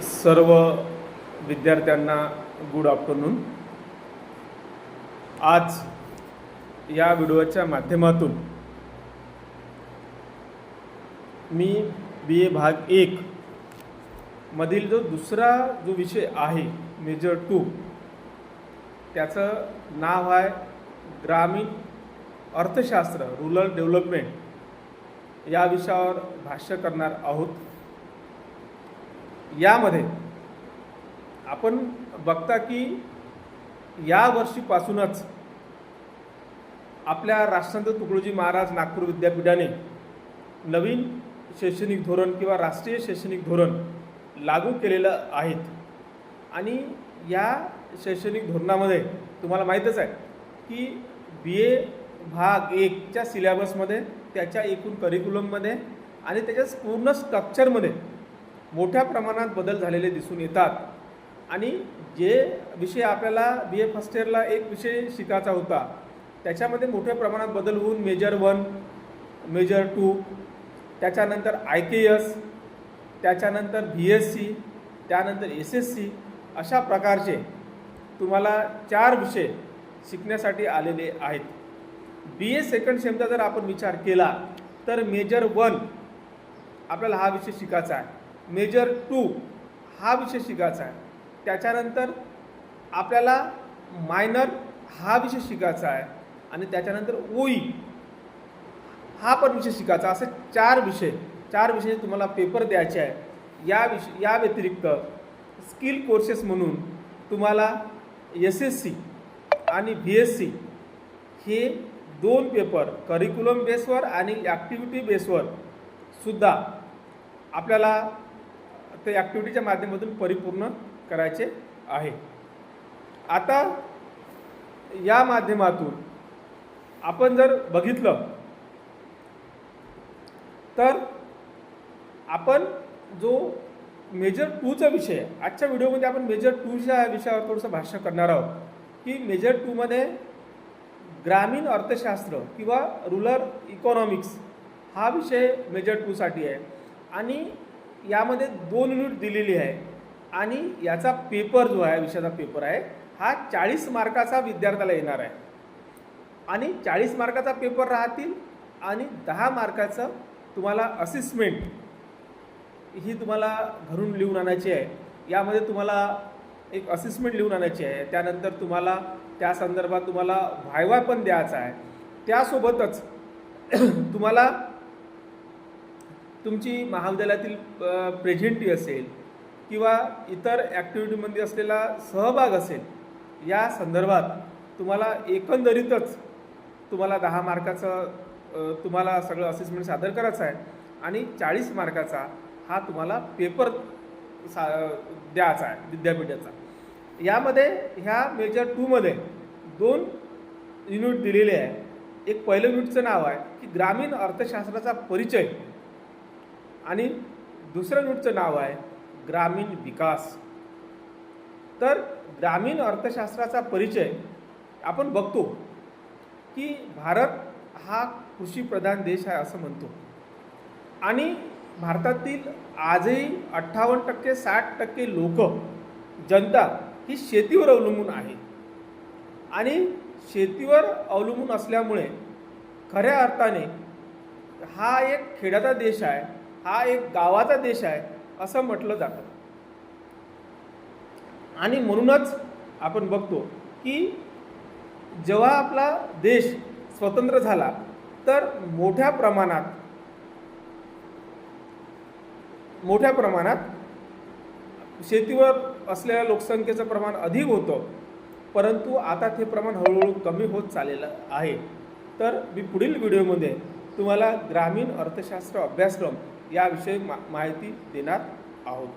सर्व विद्यार्थ्यांना good afternoon. आज या व्हिडिओच्या माध्यमातून मी BA भाग 1 मधील दुसरा विषय आहे मेजर 2, त्याचं नाव आहे ग्रामीण अर्थशास्त्र, रूरल डेव्हलपमेंट, या विषयावर भाष्य करणार आहोत। यामध्ये आपण बघता की या वर्षीपासूनच आपल्या राष्ट्रसंत तुकडोजी महाराज नागपूर विद्यापीठाने नवीन शैक्षणिक धोरण किंवा राष्ट्रीय शैक्षणिक धोरण लागू केलेलं आहेत। आणि या शैक्षणिक धोरणामध्ये तुम्हाला माहीतच आहे की BA भाग 1च्या सिलेबसमध्ये, त्याच्या एकूण करिक्युलममध्ये आणि त्याच्या पूर्ण स्ट्रक्चरमध्ये मोठ्या प्रमाणात बदल झालेले दिसून येतात। आणि जे विषय आपल्याला BA फर्स्ट इयरला एक विषय शिकायचा होता, त्याच्यामध्ये मोठ्या प्रमाणात बदल होऊन मेजर 1, मेजर 2, त्याच्यानंतर IKS, त्याच्यानंतर BSc, त्यानंतर SSc, अशा प्रकारचे तुम्हाला 4 विषय शिकण्यासाठी आलेले आहेत। BA सेकंड सेमचा जर आपण विचार केला तर मेजर 1 आपल्याला हा विषय शिकायचा आहे, मेजर 2 हा विषय शिकायचा आहे, त्याच्यानंतर आपल्याला मायनर हा विषय शिकायचा आहे आणि त्याच्यानंतर OE हा पण विषय शिकायचा। असे 4 विषय तुम्हाला पेपर द्यायचे आहे। या व्यतिरिक्त स्किल कोर्सेस म्हणून तुम्हाला SSc आणि BSc हे 2 पेपर करिक्युलम बेसवर आणि ॲक्टिव्हिटी बेसवर सुद्धा आपल्याला ते ॲक्टिव्हिटीच्या माध्यमातून परिपूर्ण करायचे आहे। आता या माध्यमातून आपण जर बघितलं तर आपण जो मेजर 2चा विषय आहे, आजच्या व्हिडिओमध्ये आपण मेजर 2च्या विषयावर थोडंसं भाष्य करणार आहोत की मेजर 2मध्ये ग्रामीण अर्थशास्त्र किंवा रूरल इकॉनॉमिक्स हा विषय मेजर 2साठी आहे। आणि यामध्ये 2 युनिट दिलेली आहे आणि याचा पेपर जो आहे, विषयाचा पेपर आहे, हा 40 मार्काचा विद्यार्थ्याला येणार आहे। आणि 40 मार्काचा पेपर राहतील आणि 10 मार्काचं तुम्हाला असेसमेंट ही तुम्हाला घरून लिहून आणायची आहे। यामध्ये तुम्हाला एक असेसमेंट लिहून आणायची आहे, त्यानंतर तुम्हाला त्या संदर्भात तुम्हाला व्हायवा पण द्यायचा आहे। त्यासोबतच तुम्हाला तुमची महाविद्यालयातील प्रेझेंटी असेल किंवा इतर ॲक्टिव्हिटीमध्ये असलेला सहभाग असेल, या संदर्भात तुम्हाला एकंदरीतच तुम्हाला 10 मार्काचं तुम्हाला सगळं असेसमेंट सादर करायचं आहे आणि 40 मार्काचा हा तुम्हाला पेपर द्यायचा आहे विद्यापीठाचा। यामध्ये ह्या मेजर 2मध्ये 2 युनिट दिलेले आहे। एक पहिलं युनिटचं नाव आहे की ग्रामीण अर्थशास्त्राचा परिचय आणि दुसरं युनिटचं नाव आहे ग्रामीण विकास। तर ग्रामीण अर्थशास्त्राचा परिचय आपण बघतो की भारत हा कृषीप्रधान देश आहे असं म्हणतो आणि भारतातील आजही 58% 60% लोक, जनता ही शेतीवर अवलंबून आहे। आणि शेतीवर अवलंबून असल्यामुळे खऱ्या अर्थाने हा एक खेड्याचा देश आहे, हा एक गावाचा देश आहे असं म्हटलं जातं। आणि म्हणूनच आपण बघतो की जेव्हा आपला देश स्वतंत्र झाला तर मोठ्या प्रमाणात शेतीवर असलेल्या लोकसंख्येचं प्रमाण अधिक होतं, परंतु आता ते प्रमाण हळूहळू कमी होत चाललेलं आहे। तर मी पुढील व्हिडिओमध्ये तुम्हाला ग्रामीण अर्थशास्त्र अभ्यासक्रम याविषयी माहिती देणार आहोत।